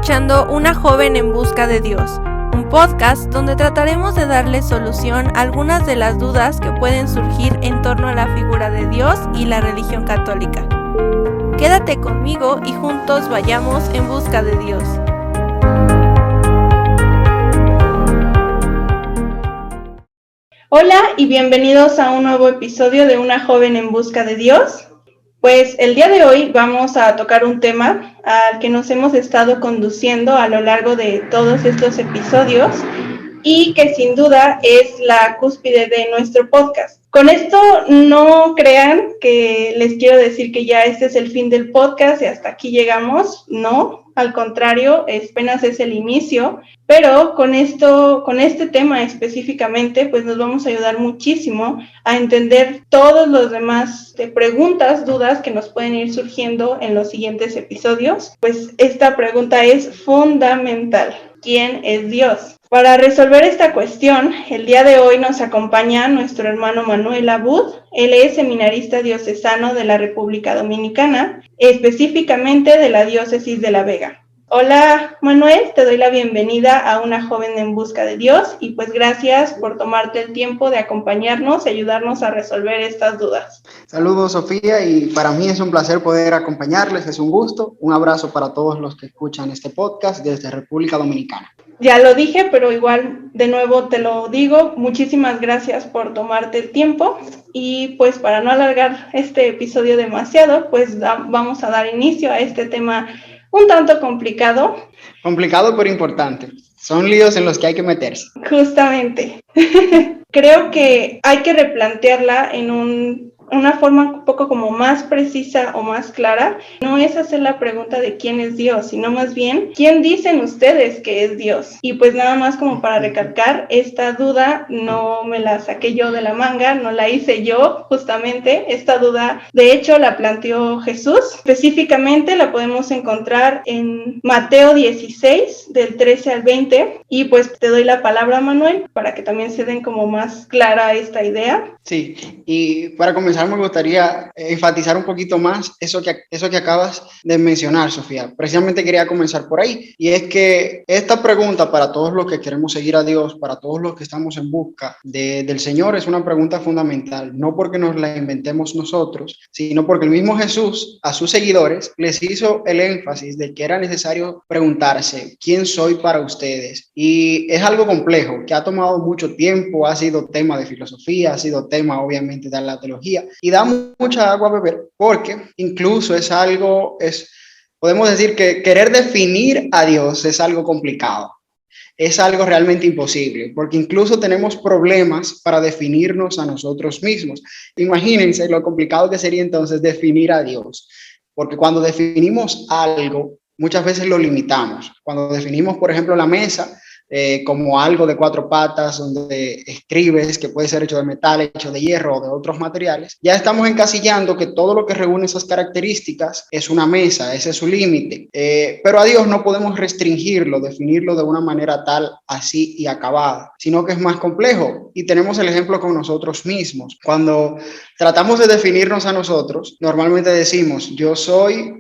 escuchando Una joven en busca de Dios, un podcast donde trataremos de darle solución a algunas de las dudas que pueden surgir en torno a la figura de Dios y la religión católica. Quédate conmigo y juntos vayamos en busca de Dios. Hola y bienvenidos a un nuevo episodio de Una joven en busca de Dios. Pues el día de hoy vamos a tocar un tema al que nos hemos estado conduciendo a lo largo de todos estos episodios y que sin duda es la cúspide de nuestro podcast. Con esto no crean que les quiero decir que ya este es el fin del podcast y hasta aquí llegamos, no, al contrario, apenas es el inicio, pero con este tema específicamente, pues nos vamos a ayudar muchísimo a entender todos los demás preguntas, dudas que nos pueden ir surgiendo en los siguientes episodios. Pues esta pregunta es fundamental: ¿quién es Dios? Para resolver esta cuestión, el día de hoy nos acompaña nuestro hermano Manuel Abud. Él es seminarista diocesano de la República Dominicana, específicamente de la diócesis de La Vega. Hola Manuel, te doy la bienvenida a Una joven en busca de Dios y pues gracias por tomarte el tiempo de acompañarnos y ayudarnos a resolver estas dudas. Saludos Sofía, y para mí es un placer poder acompañarles, es un gusto. Un abrazo para todos los que escuchan este podcast desde República Dominicana. Ya lo dije, pero igual de nuevo te lo digo, muchísimas gracias por tomarte el tiempo y pues para no alargar este episodio demasiado, pues vamos a dar inicio a este tema un tanto complicado. Complicado pero importante, son líos en los que hay que meterse. Justamente, creo que hay que replantearla en una forma un poco como más precisa o más clara. No es hacer la pregunta de quién es Dios, sino más bien, ¿quién dicen ustedes que es Dios? Y pues nada más como para recalcar, esta duda no me la saqué yo de la manga, no la hice yo justamente. Esta duda, de hecho, la planteó Jesús. Específicamente la podemos encontrar en Mateo 16, del 13 al 20. Y pues te doy la palabra, Manuel, para que también se den como más clara esta idea. Sí, y para comenzar me gustaría enfatizar un poquito más eso que acabas de mencionar, Sofía. Precisamente quería comenzar por ahí, y es que esta pregunta para todos los que queremos seguir a Dios, para todos los que estamos en busca del Señor, es una pregunta fundamental, no porque nos la inventemos nosotros, sino porque el mismo Jesús a sus seguidores les hizo el énfasis de que era necesario preguntarse: ¿quién soy para ustedes? Y es algo complejo, que ha tomado mucho tiempo, ha sido tema de filosofía, ha sido tema obviamente de la teología, y da mucha agua a beber, porque incluso podemos decir que querer definir a Dios es algo complicado, es algo realmente imposible, porque incluso tenemos problemas para definirnos a nosotros mismos. Imagínense lo complicado que sería entonces definir a Dios, porque cuando definimos algo, muchas veces lo limitamos. Cuando definimos, por ejemplo, la mesa, como algo de cuatro patas, donde escribes, que puede ser hecho de metal, hecho de hierro o de otros materiales, ya estamos encasillando que todo lo que reúne esas características es una mesa, ese es su límite. Pero a Dios no podemos restringirlo, definirlo de una manera tal, así y acabada, sino que es más complejo. Y tenemos el ejemplo con nosotros mismos. Cuando tratamos de definirnos a nosotros, normalmente decimos: yo soy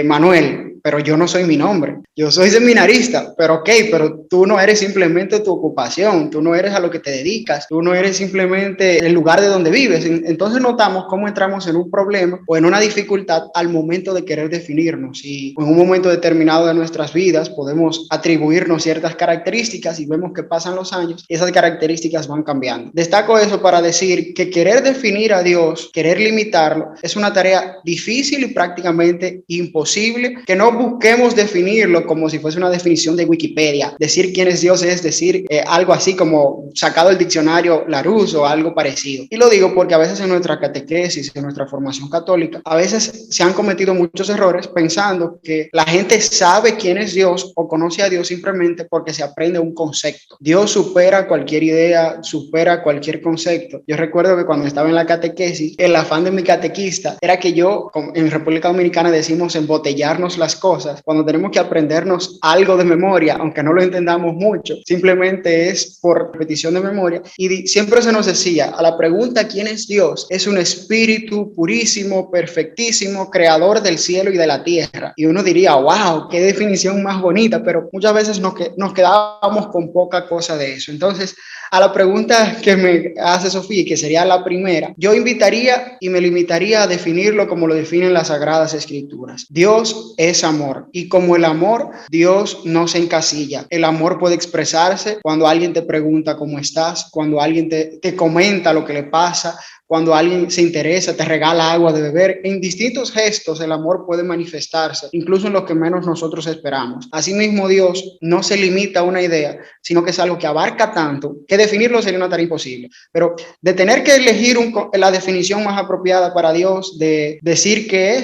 Manuel, pero yo no soy mi nombre. Yo soy seminarista, pero pero tú no eres simplemente tu ocupación, tú no eres a lo que te dedicas, tú no eres simplemente el lugar de donde vives. Entonces notamos cómo entramos en un problema o en una dificultad al momento de querer definirnos, y en un momento determinado de nuestras vidas podemos atribuirnos ciertas características y vemos que pasan los años y esas características van cambiando. Destaco eso para decir que querer definir a Dios, querer limitarlo, es una tarea difícil y prácticamente imposible. Que no busquemos definirlo como si fuese una definición de Wikipedia. Decir quién es Dios es decir algo así como sacado del diccionario Larousse o algo parecido. Y lo digo porque a veces en nuestra catequesis, en nuestra formación católica, a veces se han cometido muchos errores pensando que la gente sabe quién es Dios o conoce a Dios simplemente porque se aprende un concepto. Dios supera cualquier idea, supera cualquier concepto. Yo recuerdo que cuando estaba en la catequesis, el afán de mi catequista era que yo, en República Dominicana decimos decimos embotellarnos las cosas, cuando tenemos que aprendernos algo de memoria, aunque no lo entendamos mucho, simplemente es por repetición de memoria. Y siempre se nos decía, a la pregunta ¿quién es Dios? Es un espíritu purísimo, perfectísimo, creador del cielo y de la tierra. Y uno diría, wow, qué definición más bonita, pero muchas veces nos quedábamos con poca cosa de eso. Entonces, a la pregunta que me hace Sofía, que sería la primera, yo invitaría y me limitaría a definirlo como lo definen las Sagradas Escrituras. Dios es amor, y como el amor, Dios no se encasilla. El amor puede expresarse cuando alguien te pregunta cómo estás, cuando alguien te comenta lo que le pasa, cuando alguien se interesa, te regala agua de beber. En distintos gestos el amor puede manifestarse, incluso en lo que menos nosotros esperamos. Asimismo, Dios no se limita a una idea, sino que es algo que abarca tanto que definirlo sería una tarea imposible. Pero de tener que elegir la definición más apropiada para Dios, de decir que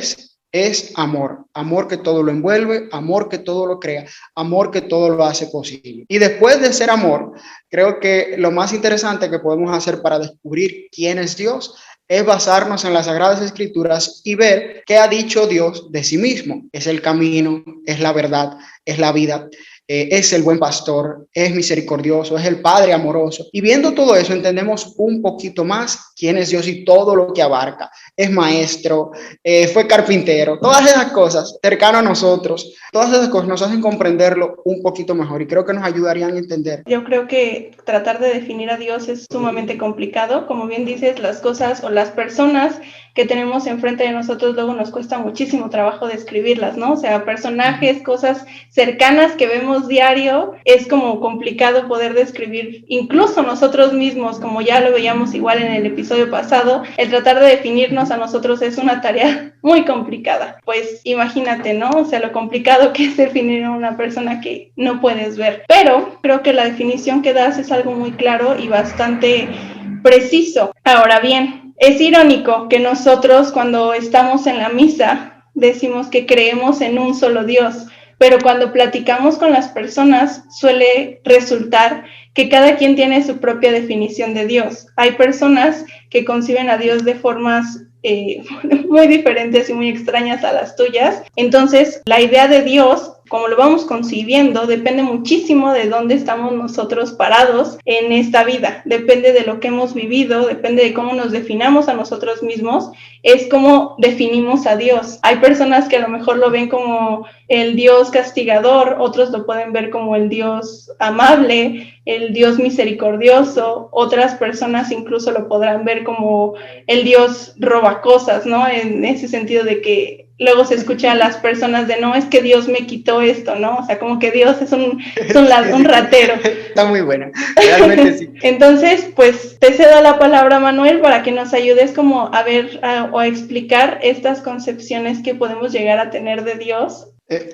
es amor, amor que todo lo envuelve, amor que todo lo crea, amor que todo lo hace posible. Y después de ser amor, creo que lo más interesante que podemos hacer para descubrir quién es Dios es basarnos en las Sagradas Escrituras y ver qué ha dicho Dios de sí mismo. Es el camino, es la verdad, es la vida. Es el buen pastor, es misericordioso, es el Padre amoroso. Y viendo todo eso entendemos un poquito más quién es Dios y todo lo que abarca. Es maestro, fue carpintero, todas esas cosas cercano a nosotros, todas esas cosas nos hacen comprenderlo un poquito mejor y creo que nos ayudarían a entender. Yo creo que tratar de definir a Dios es sumamente complicado. Como bien dices, las cosas o las personas que tenemos enfrente de nosotros luego nos cuesta muchísimo trabajo describirlas, ¿no? O sea, personajes, cosas cercanas que vemos diario, es como complicado poder describir incluso nosotros mismos, como ya lo veíamos igual en el episodio pasado, el tratar de definirnos a nosotros es una tarea muy complicada. Pues imagínate, ¿no? O sea, lo complicado que es definir a una persona que no puedes ver. Pero creo que la definición que das es algo muy claro y bastante preciso. Ahora bien, es irónico que nosotros cuando estamos en la misa decimos que creemos en un solo Dios, pero cuando platicamos con las personas suele resultar que cada quien tiene su propia definición de Dios. Hay personas que conciben a Dios de formas muy diferentes y muy extrañas a las tuyas. Entonces, la idea de Dios, como lo vamos concibiendo, depende muchísimo de dónde estamos nosotros parados en esta vida. Depende de lo que hemos vivido, depende de cómo nos definamos a nosotros mismos, es como definimos a Dios. Hay personas que a lo mejor lo ven como el Dios castigador, otros lo pueden ver como el Dios amable, el Dios misericordioso, otras personas incluso lo podrán ver como el Dios roba cosas, ¿no? En ese sentido de que luego se escucha a las personas de no, es que Dios me quitó esto, ¿no? O sea, como que Dios es un ratero. Está muy buena, realmente sí. Entonces, pues te cedo la palabra, Manuel, para que nos ayudes como a ver o a explicar estas concepciones que podemos llegar a tener de Dios.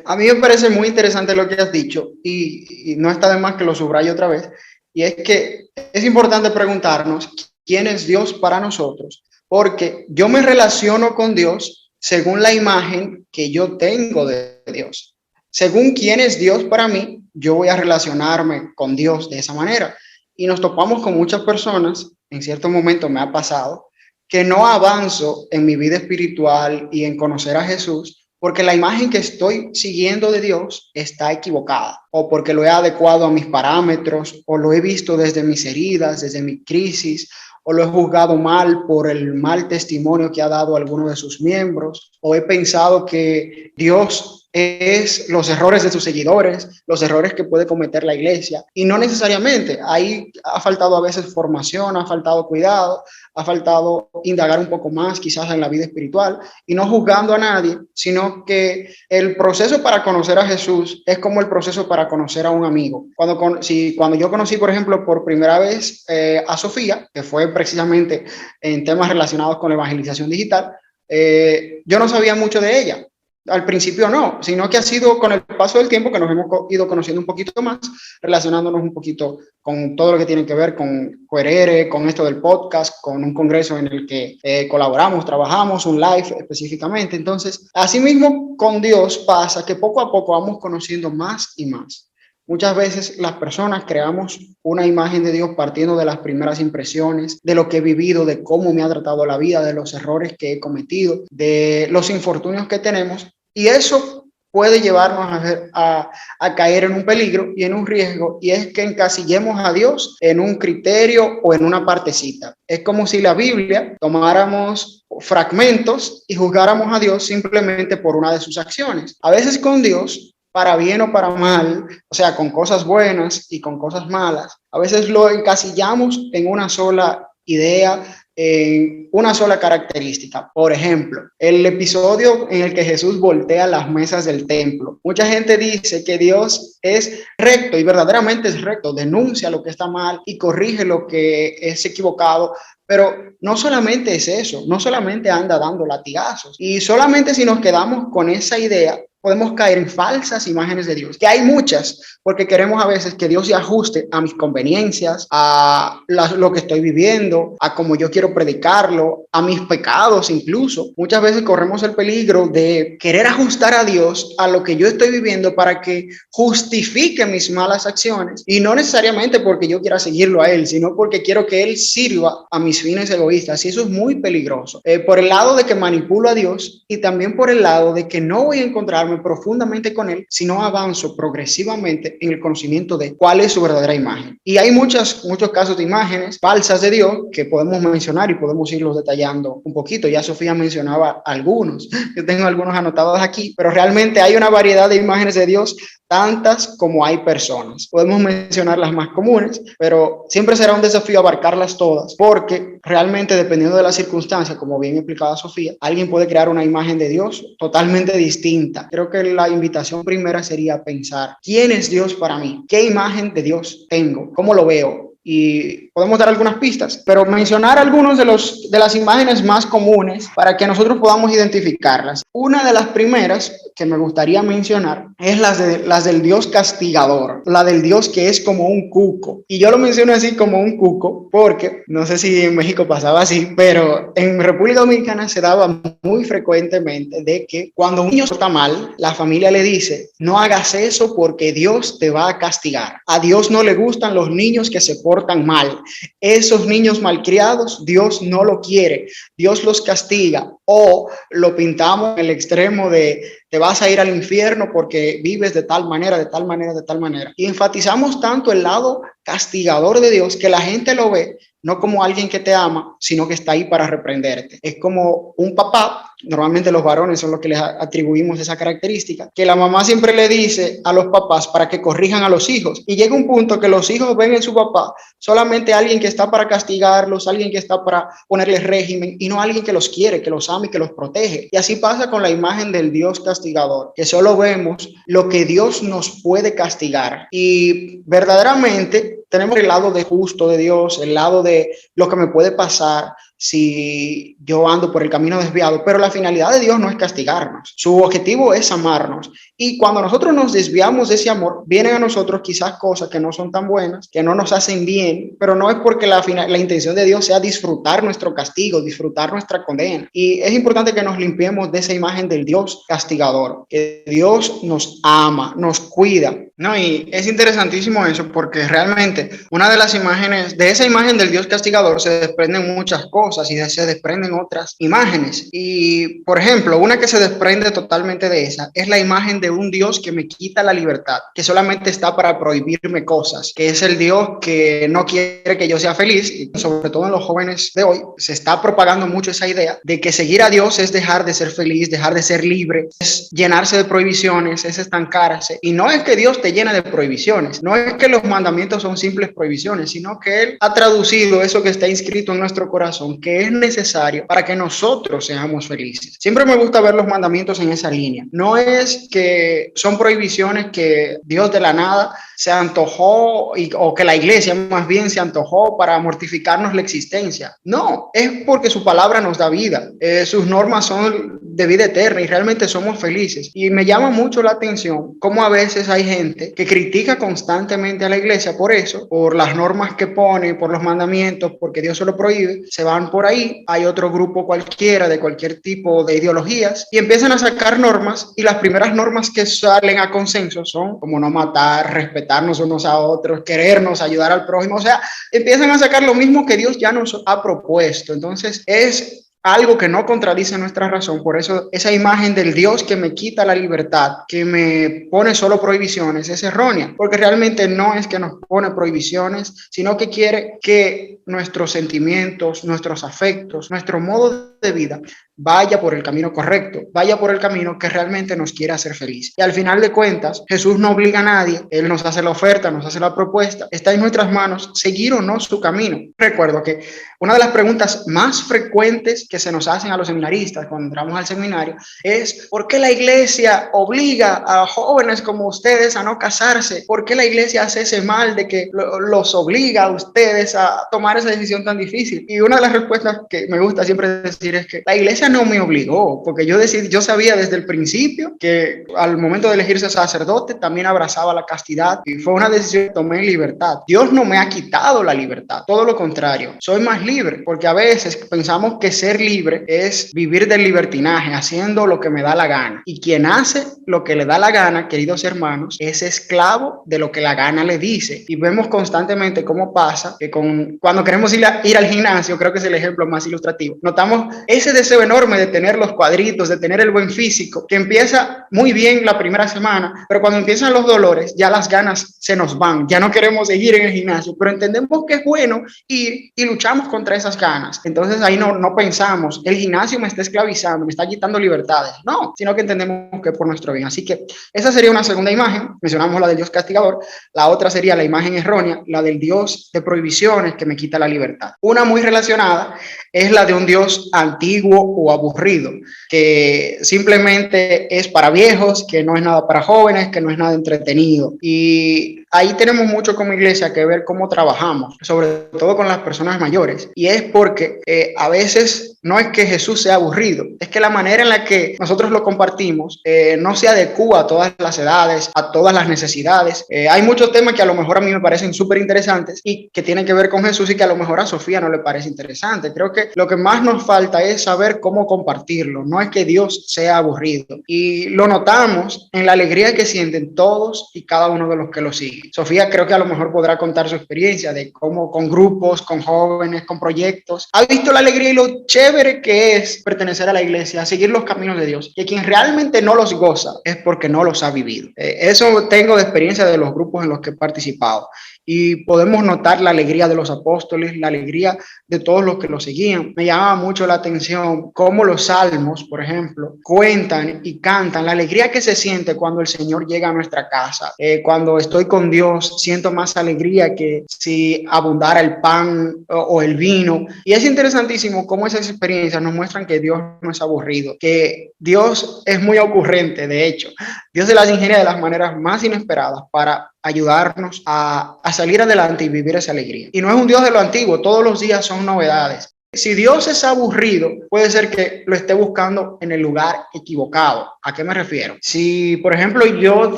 A mí me parece muy interesante lo que has dicho y no está de más que lo subrayo otra vez, y es que es importante preguntarnos quién es Dios para nosotros, porque yo me relaciono con Dios según la imagen que yo tengo de Dios. Según quién es Dios para mí, yo voy a relacionarme con Dios de esa manera. Y nos topamos con muchas personas, en cierto momento me ha pasado, que no avanzo en mi vida espiritual y en conocer a Jesús porque la imagen que estoy siguiendo de Dios está equivocada, o porque lo he adecuado a mis parámetros, o lo he visto desde mis heridas, desde mi crisis, o lo he juzgado mal por el mal testimonio que ha dado alguno de sus miembros, o he pensado que Dios es los errores de sus seguidores, los errores que puede cometer la iglesia, y no necesariamente. Ahí ha faltado a veces formación, ha faltado cuidado, ha faltado indagar un poco más quizás en la vida espiritual, y no juzgando a nadie, sino que el proceso para conocer a Jesús es como el proceso para conocer a un amigo. Cuando yo conocí, por ejemplo, por primera vez a Sofía, que fue precisamente en temas relacionados con la evangelización digital, yo no sabía mucho de ella. Al principio no, sino que ha sido con el paso del tiempo que nos hemos ido conociendo un poquito más, relacionándonos un poquito con todo lo que tiene que ver con Querere, con esto del podcast, con un congreso en el que colaboramos, trabajamos, un live específicamente. Entonces, así mismo con Dios pasa que poco a poco vamos conociendo más y más. Muchas veces las personas creamos una imagen de Dios partiendo de las primeras impresiones, de lo que he vivido, de cómo me ha tratado la vida, de los errores que he cometido, de los infortunios que tenemos. Y eso puede llevarnos a caer en un peligro y en un riesgo, y es que encasillemos a Dios en un criterio o en una partecita. Es como si la Biblia tomáramos fragmentos y juzgáramos a Dios simplemente por una de sus acciones. A veces con Dios, para bien o para mal, o sea, con cosas buenas y con cosas malas, a veces lo encasillamos en una sola idea, en una sola característica. Por ejemplo, el episodio en el que Jesús voltea las mesas del templo. Mucha gente dice que Dios es recto y verdaderamente es recto, denuncia lo que está mal y corrige lo que es equivocado. Pero no solamente es eso, no solamente anda dando latigazos. Y solamente si nos quedamos con esa idea, podemos caer en falsas imágenes de Dios, que hay muchas, porque queremos a veces que Dios se ajuste a mis conveniencias, a lo que estoy viviendo, a cómo yo quiero predicarlo, a mis pecados incluso. Muchas veces corremos el peligro de querer ajustar a Dios a lo que yo estoy viviendo para que justifique mis malas acciones, y no necesariamente porque yo quiera seguirlo a Él, sino porque quiero que Él sirva a mis fines egoístas, y eso es muy peligroso, por el lado de que manipulo a Dios y también por el lado de que no voy a encontrarme profundamente con Él, sino avanzo progresivamente en el conocimiento de cuál es su verdadera imagen. Y hay muchos casos de imágenes falsas de Dios que podemos mencionar y podemos irlos detallando un poquito. Ya Sofía mencionaba algunos, yo tengo algunos anotados aquí, pero realmente hay una variedad de imágenes de Dios, tantas como hay personas. Podemos mencionar las más comunes, pero siempre será un desafío abarcarlas todas, porque realmente dependiendo de la circunstancia, como bien explicaba Sofía, alguien puede crear una imagen de Dios totalmente distinta. Creo que la invitación primera sería pensar, ¿quién es Dios para mí? ¿Qué imagen de Dios tengo? ¿Cómo lo veo? Y podemos dar algunas pistas, pero mencionar algunos de las imágenes más comunes para que nosotros podamos identificarlas. Una de las primeras que me gustaría mencionar es las del Dios castigador, la del Dios que es como un cuco. Y yo lo menciono así, como un cuco, porque no sé si en México pasaba así, pero en República Dominicana se daba muy frecuentemente de que cuando un niño está mal, la familia le dice, no hagas eso porque Dios te va a castigar. A Dios no le gustan los niños que se portan mal. Esos niños malcriados, Dios no lo quiere. Dios los castiga. O lo pintamos en el extremo de te vas a ir al infierno porque vives de tal manera, de tal manera, de tal manera. Y enfatizamos tanto el lado castigador de Dios que la gente lo ve no como alguien que te ama, sino que está ahí para reprenderte. Es como un papá, normalmente los varones son los que les atribuimos esa característica, que la mamá siempre le dice a los papás para que corrijan a los hijos. Y llega un punto que los hijos ven en su papá solamente alguien que está para castigarlos, alguien que está para ponerles régimen, y no alguien que los quiere, que los ama y que los protege. Y así pasa con la imagen del Dios castigador, que solo vemos lo que Dios nos puede castigar. Y verdaderamente tenemos el lado de justo de Dios, el lado de lo que me puede pasar si yo ando por el camino desviado, pero la finalidad de Dios no es castigarnos, su objetivo es amarnos. Y cuando nosotros nos desviamos de ese amor, vienen a nosotros quizás cosas que no son tan buenas, que no nos hacen bien, pero no es porque la intención de Dios sea disfrutar nuestro castigo, disfrutar nuestra condena. Y es importante que nos limpiemos de esa imagen del Dios castigador, que Dios nos ama, nos cuida, ¿no? Y es interesantísimo eso, porque realmente una de las imágenes, de esa imagen del Dios castigador se desprenden muchas cosas y se desprenden otras imágenes. Y por ejemplo, una que se desprende totalmente de esa es la imagen de un Dios que me quita la libertad, que solamente está para prohibirme cosas, que es el Dios que no quiere que yo sea feliz. Y sobre todo en los jóvenes de hoy se está propagando mucho esa idea de que seguir a Dios es dejar de ser feliz, dejar de ser libre, es llenarse de prohibiciones, es estancarse. Y no es que Dios te llena de prohibiciones, no es que los mandamientos son simples prohibiciones, sino que Él ha traducido eso que está inscrito en nuestro corazón, que es necesario para que nosotros seamos felices. Siempre me gusta ver los mandamientos en esa línea. No es que son prohibiciones que Dios de la nada se antojó o que la iglesia más bien se antojó para mortificarnos la existencia. No, es porque su palabra nos da vida. Sus normas son de vida eterna y realmente somos felices. Y me llama mucho la atención cómo a veces hay gente que critica constantemente a la iglesia por eso, por las normas que pone, por los mandamientos, porque Dios se lo prohíbe. Se van por ahí, hay otro grupo cualquiera de cualquier tipo de ideologías y empiezan a sacar normas, y las primeras normas que salen a consenso son como no matar, respetarnos unos a otros, querernos, ayudar al prójimo. O sea, empiezan a sacar lo mismo que Dios ya nos ha propuesto. Entonces es algo que no contradice nuestra razón. Por eso esa imagen del Dios que me quita la libertad, que me pone solo prohibiciones, es errónea, porque realmente no es que nos pone prohibiciones, sino que quiere que nuestros sentimientos, nuestros afectos, nuestro modo de vida vaya por el camino correcto, vaya por el camino que realmente nos quiere hacer feliz. Y al final de cuentas, Jesús no obliga a nadie, Él nos hace la oferta, nos hace la propuesta, está en nuestras manos seguir o no su camino. Recuerdo que una de las preguntas más frecuentes que se nos hacen a los seminaristas cuando entramos al seminario es: ¿por qué la iglesia obliga a jóvenes como ustedes a no casarse? ¿Por qué la iglesia hace ese mal de que los obliga a ustedes a tomar esa decisión tan difícil? Y una de las respuestas que me gusta siempre decir es que la iglesia no me obligó, porque yo sabía desde el principio que al momento de elegirse sacerdote también abrazaba la castidad y fue una decisión que tomé en libertad. Dios no me ha quitado la libertad, todo lo contrario, soy más libre, porque a veces pensamos que ser libre es vivir del libertinaje, haciendo lo que me da la gana, y quien hace lo que le da la gana, queridos hermanos, es esclavo de lo que la gana le dice. Y vemos constantemente cómo pasa que cuando queremos ir al gimnasio, creo que es el ejemplo más ilustrativo, notamos ese deseo enorme de tener los cuadritos, de tener el buen físico, que empieza muy bien la primera semana, pero cuando empiezan los dolores, ya las ganas se nos van, ya no queremos seguir en el gimnasio, pero entendemos que es bueno ir y luchamos contra esas ganas. Entonces ahí no pensamos, el gimnasio me está esclavizando, me está quitando libertades, no, sino que entendemos que es por nuestro bien. Así que esa sería una segunda imagen, mencionamos la del Dios castigador, la otra sería la imagen errónea, la del Dios de prohibiciones que me quita la libertad. Una muy relacionada es la de un Dios antiguo o aburrido, que simplemente es para viejos, que no es nada para jóvenes, que no es nada entretenido. Y ahí tenemos mucho como iglesia que ver cómo trabajamos, sobre todo con las personas mayores. Y es porque a veces no es que Jesús sea aburrido, es que la manera en la que nosotros lo compartimos no se adecua a todas las edades, a todas las necesidades. Hay muchos temas que a lo mejor a mí me parecen súper interesantes y que tienen que ver con Jesús y que a lo mejor a Sofía no le parece interesante. Creo que lo que más nos falta es saber cómo compartirlo, no es que Dios sea aburrido. Y lo notamos en la alegría que sienten todos y cada uno de los que lo siguen. Sofía creo que a lo mejor podrá contar su experiencia de cómo con grupos, con jóvenes, con proyectos, ha visto la alegría y lo chévere que es pertenecer a la iglesia, a seguir los caminos de Dios. Y quien realmente no los goza es porque no los ha vivido. Eso tengo de experiencia de los grupos en los que he participado. Y podemos notar la alegría de los apóstoles, la alegría de todos los que lo seguían. Me llamaba mucho la atención cómo los salmos, por ejemplo, cuentan y cantan la alegría que se siente cuando el Señor llega a nuestra casa. Cuando estoy con Dios, siento más alegría que si abundara el pan o el vino. Y es interesantísimo cómo esas experiencias nos muestran que Dios no es aburrido, que Dios es muy ocurrente, de hecho. Dios se las ingenia de las maneras más inesperadas para ayudarnos a salir adelante y vivir esa alegría. Y no es un Dios de lo antiguo, todos los días son novedades. Si Dios es aburrido, puede ser que lo esté buscando en el lugar equivocado. ¿A qué me refiero? Si, por ejemplo, yo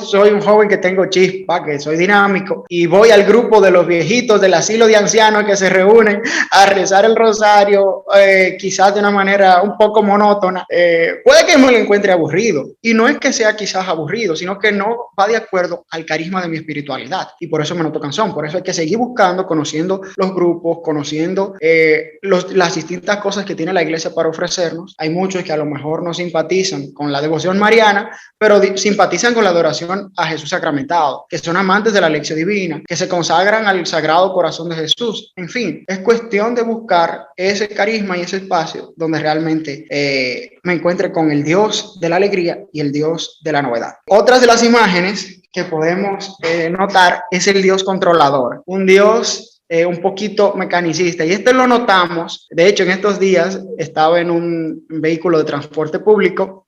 soy un joven que tengo chispa, que soy dinámico, y voy al grupo de los viejitos del asilo de ancianos que se reúnen a rezar el rosario, quizás de una manera un poco monótona, puede que me lo encuentre aburrido. Y no es que sea quizás aburrido, sino que no va de acuerdo al carisma de mi espiritualidad. Y por eso me noto cansón. Por eso hay que seguir buscando, conociendo los grupos, conociendo las distintas cosas que tiene la iglesia para ofrecernos. Hay muchos que a lo mejor no simpatizan con la devoción mariana, pero simpatizan con la adoración a Jesús sacramentado, que son amantes de la lección divina, que se consagran al Sagrado Corazón de Jesús. En fin, es cuestión de buscar ese carisma y ese espacio donde realmente me encuentre con el Dios de la alegría y el Dios de la novedad. Otras de las imágenes que podemos notar es el Dios controlador, un Dios un poquito mecanicista, y esto lo notamos. De hecho, en estos días estaba en un vehículo de transporte público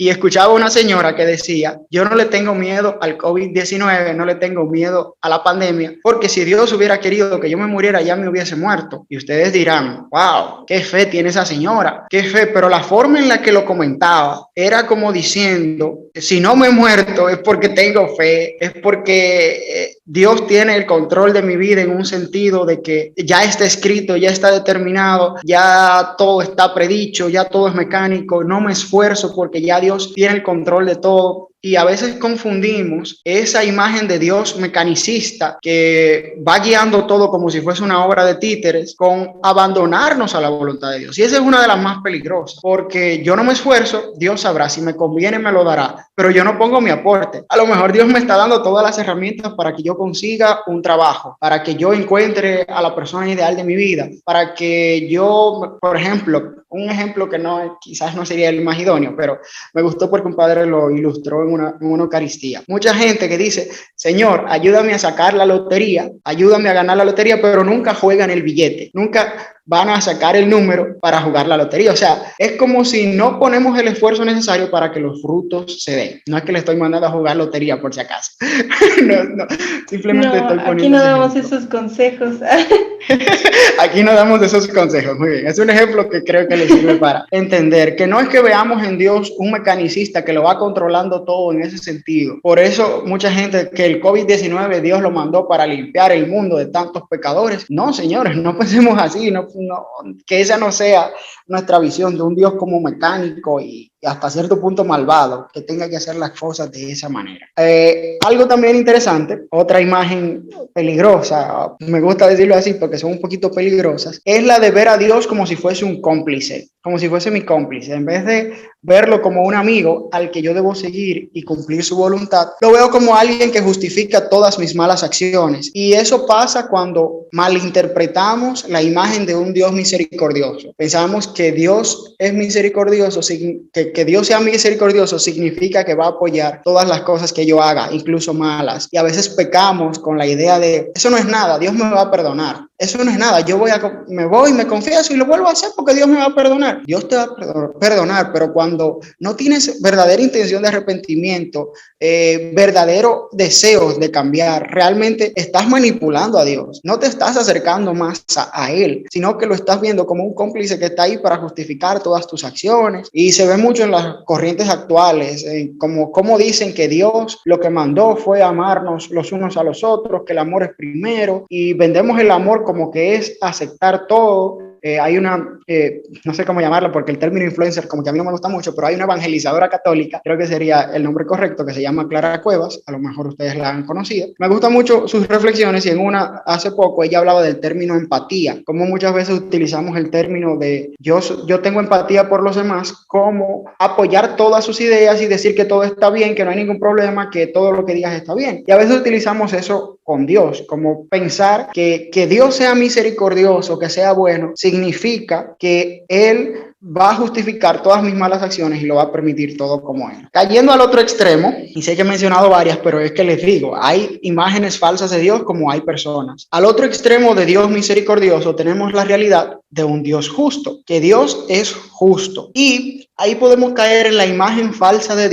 y escuchaba a una señora que decía: yo no le tengo miedo al COVID-19, no le tengo miedo a la pandemia, porque si Dios hubiera querido que yo me muriera, ya me hubiese muerto. Y ustedes dirán: wow, qué fe tiene esa señora, qué fe. Pero la forma en la que lo comentaba era como diciendo: si no me he muerto es porque tengo fe, es porque Dios tiene el control de mi vida, en un sentido de que ya está escrito, ya está determinado, ya todo está predicho, ya todo es mecánico, no me esfuerzo porque ya Dios tiene el control de todo. y a veces confundimos esa imagen de Dios mecanicista que va guiando todo como si fuese una obra de títeres con abandonarnos a la voluntad de Dios. Y esa es una de las más peligrosas, porque yo no me esfuerzo, Dios sabrá, si me conviene me lo dará, pero yo no pongo mi aporte. A lo mejor Dios me está dando todas las herramientas para que yo consiga un trabajo, para que yo encuentre a la persona ideal de mi vida, para que yo, por ejemplo, un ejemplo que no, quizás no sería el más idóneo, pero me gustó porque un padre lo ilustró en una Eucaristía. Mucha gente que dice, Señor, ayúdame a sacar la lotería, ayúdame a ganar la lotería, pero nunca juegan el billete, nunca van a sacar el número para jugar la lotería. O sea, es como si no ponemos el esfuerzo necesario para que los frutos se den. No es que le estoy mandando a jugar lotería por si acaso. No, simplemente no, estoy poniendo aquí no damos esos consejos. Aquí no damos esos consejos, muy bien. Es un ejemplo que creo que le sirve para entender que no es que veamos en Dios un mecanicista que lo va controlando todo en ese sentido. Por eso mucha gente que el COVID-19 Dios lo mandó para limpiar el mundo de tantos pecadores. No, señores, no pensemos así, que esa no sea nuestra visión de un Dios como mecánico y hasta cierto punto malvado, que tenga que hacer las cosas de esa manera. Algo también interesante, otra imagen peligrosa, me gusta decirlo así porque son un poquito peligrosas, es la de ver a Dios como si fuese un cómplice, como si fuese mi cómplice. En vez de verlo como un amigo al que yo debo seguir y cumplir su voluntad, lo veo como alguien que justifica todas mis malas acciones. Y eso pasa cuando malinterpretamos la imagen de un Dios misericordioso. Pensamos que Dios es misericordioso, que Dios sea misericordioso significa que va a apoyar todas las cosas que yo haga, incluso malas. Y a veces pecamos con la idea de, eso no es nada, Dios me va a perdonar. Eso no es nada, me voy, me confieso y lo vuelvo a hacer porque Dios me va a perdonar. Dios te va a perdonar, pero cuando no tienes verdadera intención de arrepentimiento, verdadero deseo de cambiar, realmente estás manipulando a Dios. No te estás acercando más a Él, sino que lo estás viendo como un cómplice que está ahí para justificar todas tus acciones. Y se ve mucho en las corrientes actuales, como dicen que Dios lo que mandó fue amarnos los unos a los otros, que el amor es primero, y vendemos el amor como que es aceptar todo. Hay una, no sé cómo llamarla porque el término influencer como que a mí no me gusta mucho, pero hay una evangelizadora católica, creo que sería el nombre correcto, que se llama Clara Cuevas, a lo mejor ustedes la han conocido. Me gustan mucho sus reflexiones y en una hace poco ella hablaba del término empatía, como muchas veces utilizamos el término de yo tengo empatía por los demás, como apoyar todas sus ideas y decir que todo está bien, que no hay ningún problema, que todo lo que digas está bien. Y a veces utilizamos eso con Dios, como pensar que Dios sea misericordioso, que sea bueno, significa que Él va a justificar todas mis malas acciones y lo va a permitir todo como Él. Cayendo al otro extremo, y sé que he mencionado varias, pero es que les digo, hay imágenes falsas de Dios como hay personas. Al otro extremo de Dios misericordioso tenemos la realidad de un Dios justo, que Dios es justo. Y ahí podemos caer en la imagen falsa de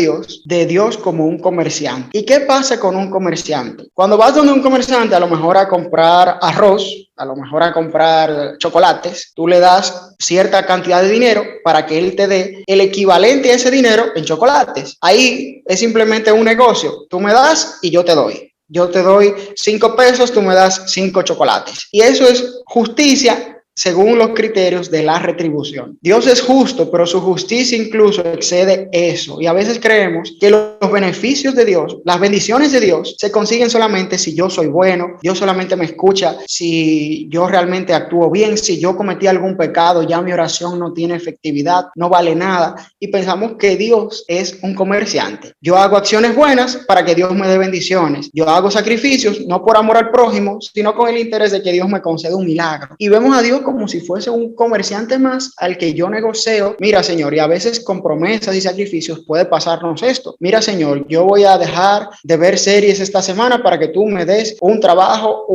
Dios como un comerciante. ¿Y qué pasa con un comerciante? Cuando vas donde un comerciante, a lo mejor a comprar arroz, a lo mejor a comprar chocolates, tú le das cierta cantidad de dinero para que él te dé el equivalente a ese dinero en chocolates. Ahí es simplemente un negocio. Tú me das y yo te doy. Yo te doy 5 pesos, tú me das 5 chocolates. Y eso es justicia según los criterios de la retribución. Dios es justo, pero su justicia incluso excede eso. Y a veces creemos que los beneficios de Dios, las bendiciones de Dios, se consiguen solamente si yo soy bueno, Dios solamente me escucha, si yo realmente actúo bien, si yo cometí algún pecado, ya mi oración no tiene efectividad, no vale nada. Y pensamos que Dios es un comerciante. Yo hago acciones buenas para que Dios me dé bendiciones. Yo hago sacrificios, no por amor al prójimo, sino con el interés de que Dios me conceda un milagro. Y vemos a Dios como si fuese un comerciante más al que yo negocio. Mira, Señor, y a veces con promesas y sacrificios puede pasarnos esto. Mira, Señor, yo voy a dejar de ver series esta semana para que tú me des un trabajo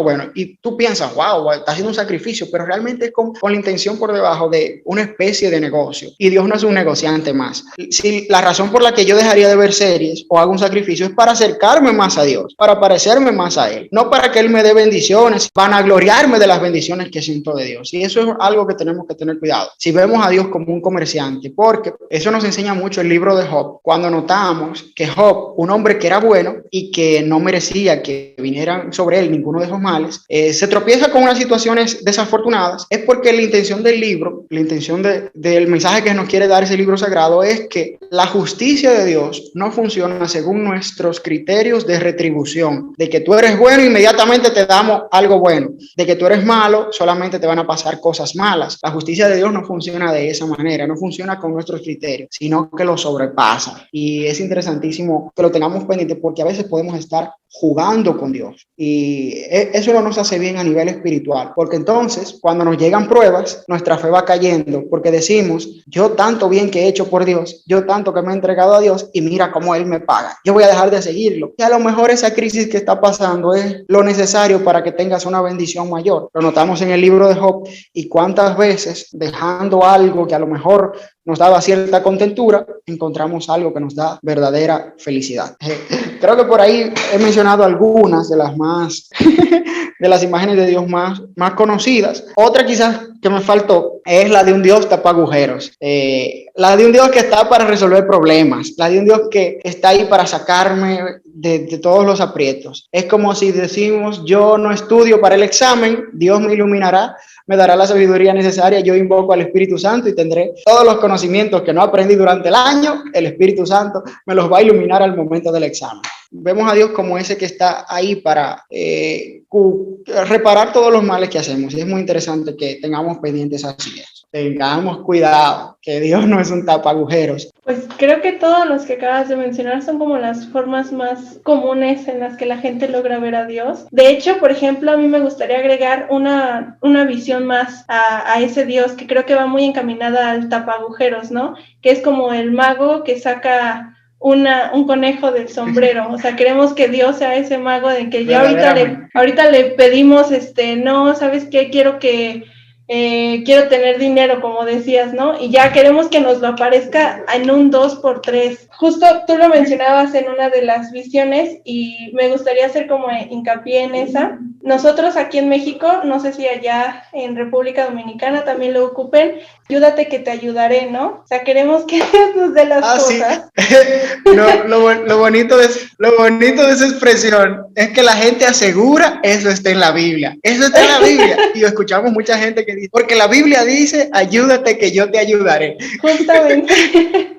bueno. Y tú piensas, wow, está haciendo un sacrificio, pero realmente es con la intención por debajo de una especie de negocio. Y Dios no es un negociante más. Si la razón por la que yo dejaría de ver series o hago un sacrificio es para acercarme más a Dios, para parecerme más a Él, no para que Él me dé bendiciones, vanagloriarme de las bendiciones que sin conocimiento de Dios. Y eso es algo que tenemos que tener cuidado. Si vemos a Dios como un comerciante, porque eso nos enseña mucho el libro de Job, cuando notamos que Job, un hombre que era bueno y que no merecía que vinieran sobre él ninguno de esos males, se tropieza con unas situaciones desafortunadas, es porque la intención del libro, la intención del mensaje que nos quiere dar ese libro sagrado es que la justicia de Dios no funciona según nuestros criterios de retribución, de que tú eres bueno, inmediatamente te damos algo bueno, de que tú eres malo, solamente te van a pasar cosas malas. La justicia de Dios no funciona de esa manera, no funciona con nuestros criterios, sino que lo sobrepasa. Y es interesantísimo que lo tengamos pendiente, porque a veces podemos estar jugando con Dios y eso no nos hace bien a nivel espiritual, porque entonces cuando nos llegan pruebas, nuestra fe va cayendo, porque decimos, yo tanto bien que he hecho por Dios, yo tanto que me he entregado a Dios y mira cómo Él me paga, yo voy a dejar de seguirlo. Y a lo mejor esa crisis que está pasando es lo necesario para que tengas una bendición mayor. Lo notamos en el libro de Job, y cuántas veces dejando algo que a lo mejor nos daba cierta contentura, encontramos algo que nos da verdadera felicidad. Creo que por ahí he mencionado algunas de las más de las imágenes de Dios más conocidas. Otra quizás que me faltó es la de un Dios tapa agujeros, la de un Dios que está para resolver problemas, la de un Dios que está ahí para sacarme de todos los aprietos. Es como si decimos, yo no estudio para el examen, Dios me iluminará, me dará la sabiduría necesaria, yo invoco al Espíritu Santo y tendré todos los conocimientos que no aprendí durante el año, el Espíritu Santo me los va a iluminar al momento del examen. Vemos a Dios como ese que está ahí para reparar todos los males que hacemos, y es muy interesante que tengamos pendientes así. Tengamos cuidado, que Dios no es un tapa agujeros. Pues creo que todos los que acabas de mencionar son como las formas más comunes en las que la gente logra ver a Dios. De hecho, por ejemplo, a mí me gustaría agregar una visión más a ese Dios que creo que va muy encaminada al tapa agujeros, ¿no? Que es como el mago que saca un conejo del sombrero. O sea, queremos que Dios sea ese mago de que ya ahorita le pedimos, no, ¿sabes qué? Quiero tener dinero, como decías, ¿no? Y ya queremos que nos lo aparezca en un 2x3. Justo tú lo mencionabas en una de las visiones y me gustaría hacer como hincapié en esa. Nosotros aquí en México, no sé si allá en República Dominicana también lo ocupen, ayúdate que te ayudaré, ¿no? O sea, queremos que Dios nos dé las cosas. Sí. Lo bonito de esa expresión es que la gente asegura eso está en la Biblia. Eso está en la Biblia. Y escuchamos mucha gente que dice, porque la Biblia dice, ayúdate que yo te ayudaré. Justamente.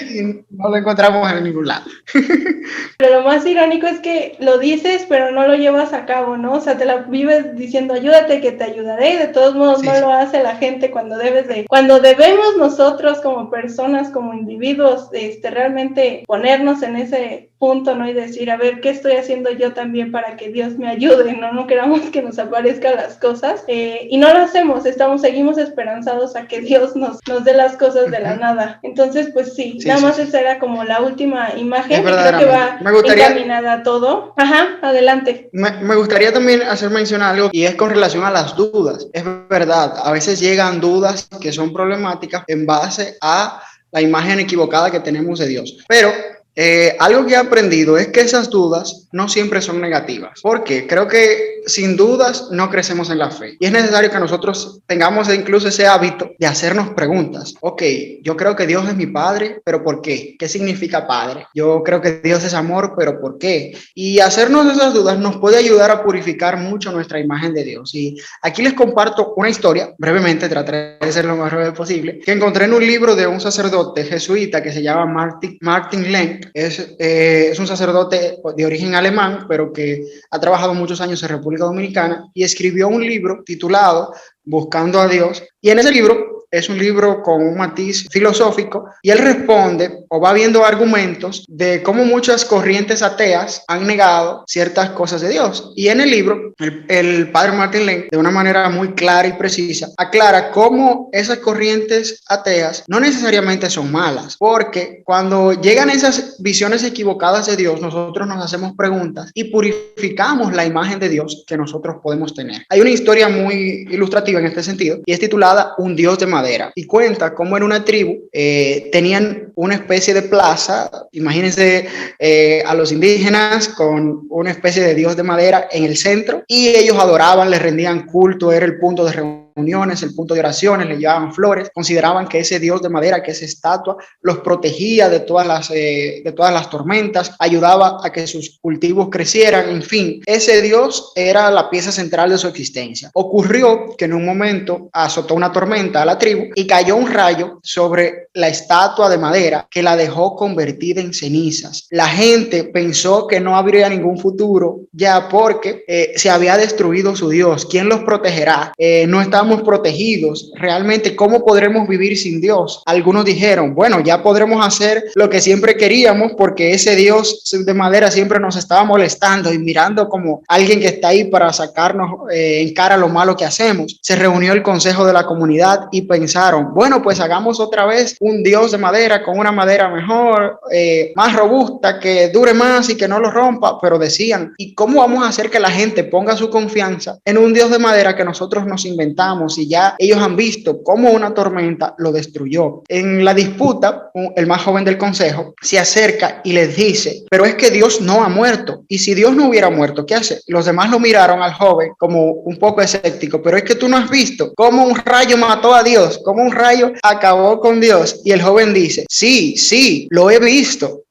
Y no lo encontramos en ningún lado. Pero lo más irónico es que lo dices, pero no lo llevas a cabo, ¿no? O sea, te la vives diciendo, ayúdate que te ayudaré, y de todos modos no lo hace la gente cuando debemos nosotros como personas, como individuos, realmente ponernos en ese punto, ¿no? Y decir, a ver, ¿qué estoy haciendo yo también para que Dios me ayude? No queramos que nos aparezcan las cosas, y no lo hacemos, seguimos esperanzados a que Dios nos dé las cosas de la nada. Entonces, pues sí, nada más esa era como la última imagen, que creo que va encaminada a todo. Ajá, adelante. Me gustaría también hacer mención a algo, y es con relación a las dudas. Es verdad, a veces llegan dudas que son problemáticas en base a la imagen equivocada que tenemos de Dios, pero algo que he aprendido es que esas dudas no siempre son negativas, porque creo que sin dudas no crecemos en la fe, y es necesario que nosotros tengamos incluso ese hábito de hacernos preguntas. Ok, yo creo que Dios es mi Padre, pero ¿por qué? ¿Qué significa Padre? Yo creo que Dios es amor, pero ¿por qué? Y hacernos esas dudas nos puede ayudar a purificar mucho nuestra imagen de Dios. Y aquí les comparto una historia, brevemente, trataré de ser lo más breve posible, que encontré en un libro de un sacerdote jesuita que se llama Martin Lenk. Es un sacerdote de origen alemán, pero que ha trabajado muchos años en República Dominicana, y escribió un libro titulado Buscando a Dios. Y en ese libro, es un libro con un matiz filosófico, y él responde o va viendo argumentos de cómo muchas corrientes ateas han negado ciertas cosas de Dios. Y en el libro, el padre Martin Lenk, de una manera muy clara y precisa, aclara cómo esas corrientes ateas no necesariamente son malas, porque cuando llegan esas visiones equivocadas de Dios, nosotros nos hacemos preguntas y purificamos la imagen de Dios que nosotros podemos tener. Hay una historia muy ilustrativa en este sentido, y es titulada Un Dios de madera, y cuenta cómo en una tribu tenían una especie de plaza. Imagínense a los indígenas con una especie de Dios de madera en el centro, y ellos adoraban, les rendían culto, era el punto de reunión reuniones, el punto de oraciones, le llevaban flores, consideraban que ese Dios de madera, que esa estatua, los protegía de todas las tormentas, ayudaba a que sus cultivos crecieran, en fin, ese Dios era la pieza central de su existencia. Ocurrió que en un momento azotó una tormenta a la tribu y cayó un rayo sobre la estatua de madera que la dejó convertida en cenizas. La gente pensó que no habría ningún futuro ya porque se había destruido su Dios. ¿Quién los protegerá? No estamos protegidos. Realmente, ¿cómo podremos vivir sin Dios? Algunos dijeron, bueno, ya podremos hacer lo que siempre queríamos porque ese Dios de madera siempre nos estaba molestando y mirando como alguien que está ahí para sacarnos en cara lo malo que hacemos. Se reunió el consejo de la comunidad y pensaron, bueno, pues hagamos otra vez un Dios de madera con una madera mejor, más robusta, que dure más y que no lo rompa. Pero decían, ¿y cómo vamos a hacer que la gente ponga su confianza en un Dios de madera que nosotros nos inventamos y ya ellos han visto cómo una tormenta lo destruyó? En la disputa, el más joven del consejo se acerca y les dice, pero es que Dios no ha muerto. Y si Dios no hubiera muerto, ¿qué hace? Los demás lo miraron al joven como un poco escéptico, pero es que tú no has visto cómo un rayo mató a Dios, cómo un rayo acabó con Dios. Y el joven dice, sí, lo he visto.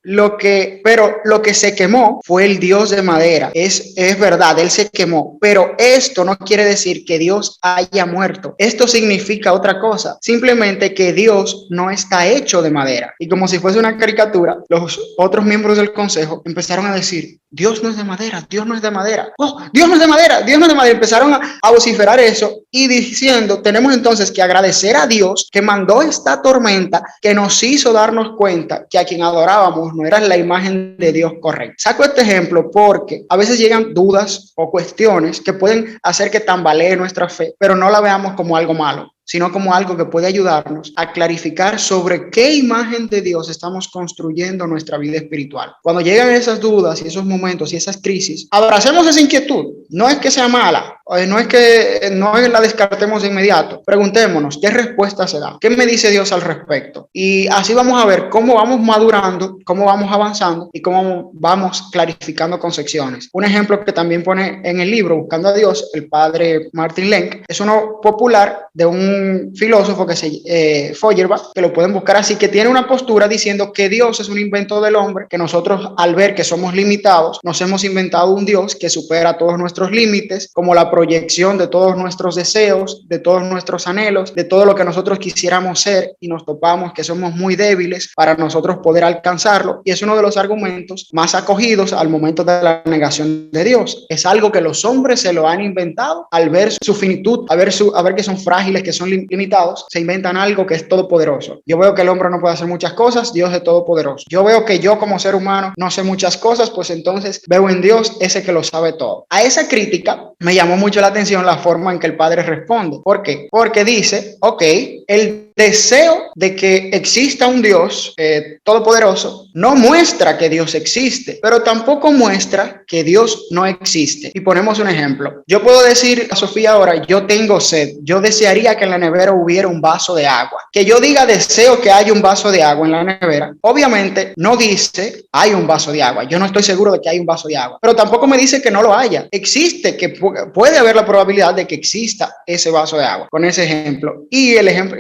Pero lo que se quemó fue el Dios de madera. Es verdad, él se quemó, pero esto no quiere decir que Dios haya muerto. Esto significa otra cosa, simplemente que Dios no está hecho de madera. Y como si fuese una caricatura, los otros miembros del consejo empezaron a decir, Dios no es de madera, Dios no es de madera. Oh, Dios no es de madera, Dios no es de madera. Empezaron a vociferar eso y diciendo, tenemos entonces que agradecer a Dios que mandó esta tormenta que nos hizo darnos cuenta que a quien adorábamos no era la imagen de Dios correcta. Saco este ejemplo porque a veces llegan dudas o cuestiones que pueden hacer que tambalee nuestra fe, pero no la veamos como algo malo, sino como algo que puede ayudarnos a clarificar sobre qué imagen de Dios estamos construyendo nuestra vida espiritual. Cuando llegan esas dudas y esos momentos y esas crisis, abracemos esa inquietud. No es que sea mala, no es que la descartemos de inmediato. Preguntémonos, ¿qué respuesta se da? ¿Qué me dice Dios al respecto? Y así vamos a ver cómo vamos madurando, cómo vamos avanzando y cómo vamos clarificando concepciones. Un ejemplo que también pone en el libro Buscando a Dios, el padre Martin Lenk, es uno popular de un filósofo que se Feuerbach, que lo pueden buscar así, que tiene una postura diciendo que Dios es un invento del hombre, que nosotros al ver que somos limitados, nos hemos inventado un Dios que supera todos nuestros límites, como la proyección de todos nuestros deseos, de todos nuestros anhelos, de todo lo que nosotros quisiéramos ser, y nos topamos que somos muy débiles para nosotros poder alcanzarlo. Y es uno de los argumentos más acogidos al momento de la negación de Dios. Es algo que los hombres se lo han inventado al ver su finitud, a ver que son frágiles, que son limitados, se inventan algo que es todopoderoso. Yo veo que el hombre no puede hacer muchas cosas, Dios es todopoderoso. Yo veo que yo como ser humano no sé muchas cosas, pues entonces veo en Dios ese que lo sabe todo. A esa crítica me llamó mucho la atención la forma en que el padre responde. ¿Por qué? Porque dice, ok, el deseo de que exista un Dios todopoderoso no muestra que Dios existe, pero tampoco muestra que Dios no existe. Y ponemos un ejemplo. Yo puedo decir a Sofía ahora, yo tengo sed, yo desearía que en la nevera hubiera un vaso de agua. Que yo diga deseo que haya un vaso de agua en la nevera, obviamente no dice hay un vaso de agua. Yo no estoy seguro de que hay un vaso de agua, pero tampoco me dice que no lo haya. Existe, que puede haber la probabilidad de que exista ese vaso de agua, con ese ejemplo. Y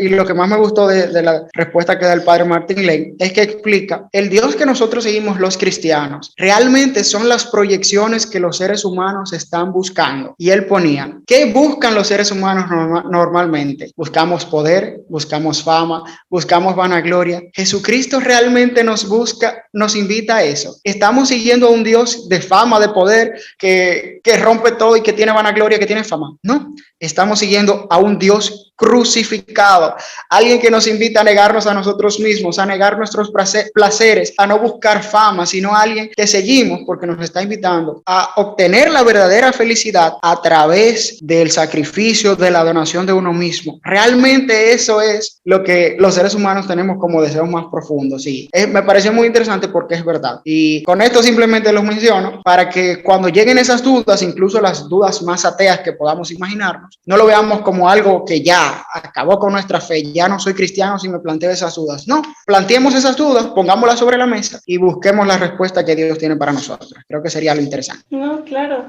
lo que más me gustó de la respuesta que da el padre Martin Lane es que explica, el Dios que nosotros seguimos los cristianos realmente son las proyecciones que los seres humanos están buscando. Y él ponía, ¿qué buscan los seres humanos normalmente? Buscamos poder, buscamos fama, buscamos vanagloria. Jesucristo realmente nos invita a eso. Estamos siguiendo a un Dios de fama, de poder, que rompe todo y que tiene vanagloria, que tiene fama. No, estamos siguiendo a un Dios crucificado, alguien que nos invita a negarnos a nosotros mismos, a negar nuestros placeres, a no buscar fama, sino a alguien que seguimos porque nos está invitando a obtener la verdadera felicidad a través del sacrificio, de la donación de uno mismo. Realmente eso es lo que los seres humanos tenemos como deseos más profundos. Y me pareció muy interesante porque es verdad. Y con esto simplemente los menciono para que cuando lleguen esas dudas, incluso las dudas más ateas que podamos imaginarnos, no lo veamos como algo que ya ya acabó con nuestra fe, ya no soy cristiano si me planteo esas dudas. No, planteemos esas dudas, pongámoslas sobre la mesa y busquemos la respuesta que Dios tiene para nosotros. Creo que sería lo interesante. No, claro,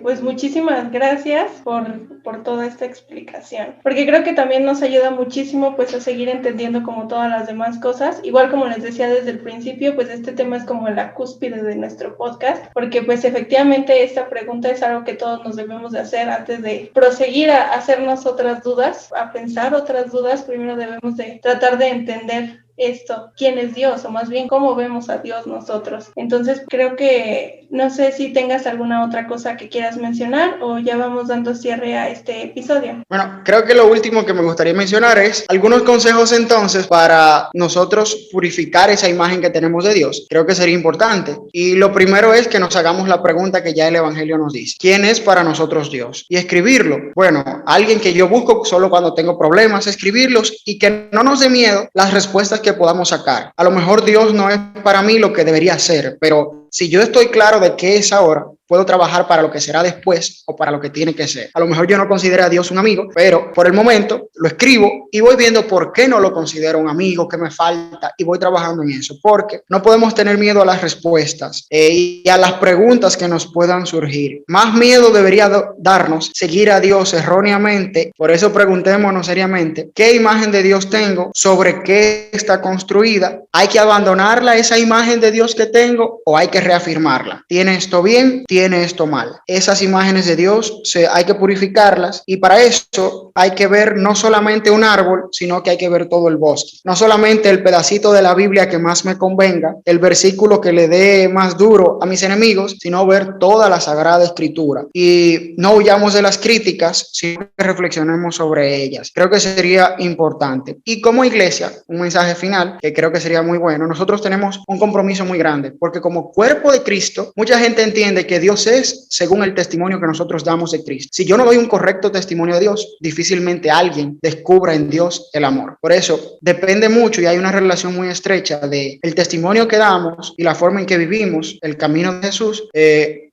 pues muchísimas gracias por toda esta explicación, porque creo que también nos ayuda muchísimo pues a seguir entendiendo como todas las demás cosas. Igual como les decía desde el principio, pues este tema es como la cúspide de nuestro podcast, porque pues efectivamente esta pregunta es algo que todos nos debemos de hacer antes de proseguir a hacernos otras dudas, a pensar otras dudas. Primero debemos de tratar de entender esto, quién es Dios, o más bien cómo vemos a Dios nosotros. Entonces creo que no sé si tengas alguna otra cosa que quieras mencionar o ya vamos dando cierre a este episodio. Bueno, creo que lo último que me gustaría mencionar es algunos consejos entonces para nosotros purificar esa imagen que tenemos de Dios. Creo que sería importante. Y lo primero es que nos hagamos la pregunta que ya el Evangelio nos dice. ¿Quién es para nosotros Dios? Y escribirlo. Bueno, alguien que yo busco solo cuando tengo problemas, escribirlos y que no nos dé miedo las respuestas que podamos sacar. A lo mejor Dios no es para mí lo que debería ser, pero si yo estoy claro de qué es ahora, puedo trabajar para lo que será después o para lo que tiene que ser. A lo mejor yo no considero a Dios un amigo, pero por el momento lo escribo y voy viendo por qué no lo considero un amigo, qué me falta, y voy trabajando en eso, porque no podemos tener miedo a las respuestas y a las preguntas que nos puedan surgir. Más miedo debería darnos seguir a Dios erróneamente. Por eso preguntémonos seriamente, ¿qué imagen de Dios tengo? ¿Sobre qué está construida? ¿Hay que abandonarla, esa imagen de Dios que tengo, o hay que reafirmarla? ¿Tiene esto bien? ¿Tiene esto mal? Esas imágenes de Dios hay que purificarlas, y para eso hay que ver no solamente un árbol, sino que hay que ver todo el bosque. No solamente el pedacito de la Biblia que más me convenga, el versículo que le dé más duro a mis enemigos, sino ver toda la Sagrada Escritura. Y no huyamos de las críticas, sino que reflexionemos sobre ellas. Creo que sería importante. Y como iglesia, un mensaje final que creo que sería muy bueno. Nosotros tenemos un compromiso muy grande, porque como cuerpo de Cristo, mucha gente entiende que Dios es según el testimonio que nosotros damos de Cristo. Si yo no doy un correcto testimonio de Dios, difícilmente alguien descubra en Dios el amor. Por eso depende mucho y hay una relación muy estrecha de el testimonio que damos y la forma en que vivimos el camino de Jesús,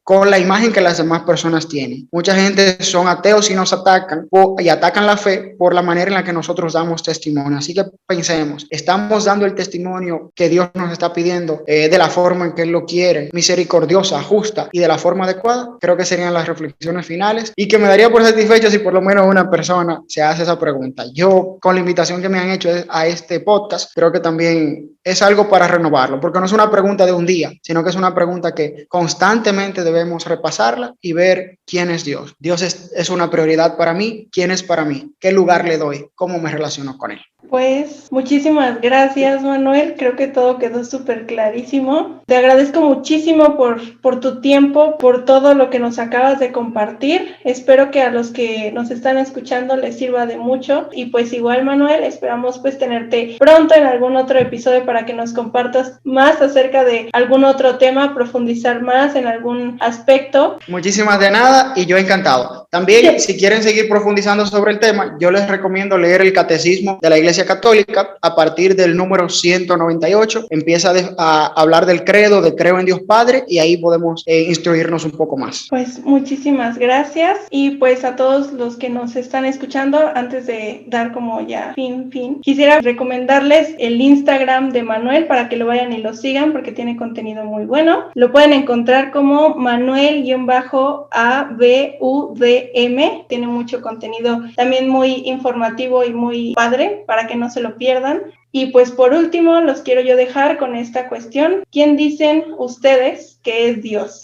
con la imagen que las demás personas tienen. Mucha gente son ateos y nos atacan y atacan la fe por la manera en la que nosotros damos testimonio. Así que pensemos, ¿estamos dando el testimonio que Dios nos está pidiendo de la forma en que Él lo quiere, misericordiosa, justa y de la forma adecuada? Creo que serían las reflexiones finales y que me daría por satisfecho si por lo menos una persona se hace esa pregunta. Yo, con la invitación que me han hecho a este podcast, creo que también es algo para renovarlo, porque no es una pregunta de un día, sino que es una pregunta que constantemente debemos repasarla y ver quién es Dios. Dios es una prioridad para mí. ¿Quién es para mí? ¿Qué lugar le doy? ¿Cómo me relaciono con Él? Pues muchísimas gracias, Manuel. Creo que todo quedó súper clarísimo. Te agradezco muchísimo por tu tiempo, por todo lo que nos acabas de compartir. Espero que a los que nos están escuchando les sirva de mucho. Y pues igual, Manuel, esperamos pues tenerte pronto en algún otro episodio para que nos compartas más acerca de algún otro tema, profundizar más en algún aspecto. Muchísimas de nada y yo encantado. También, si quieren seguir profundizando sobre el tema, yo les recomiendo leer el Catecismo de la Iglesia Católica. A partir del número 198 empieza a hablar del credo, de creo en Dios Padre, y ahí podemos instruirnos un poco más. Pues muchísimas gracias, y pues a todos los que nos están escuchando, antes de dar como ya fin, quisiera recomendarles el Instagram de Manuel para que lo vayan y lo sigan porque tiene contenido muy bueno. Lo pueden encontrar como Manuel-ABUDM. Tiene mucho contenido también muy informativo y muy padre para que no se lo pierdan. Y pues por último los quiero yo dejar con esta cuestión: ¿quién dicen ustedes que es Dios?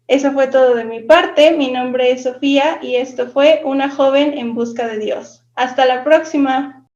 Eso fue todo de mi parte. Mi nombre es Sofía y esto fue Una joven en busca de Dios. Hasta la próxima.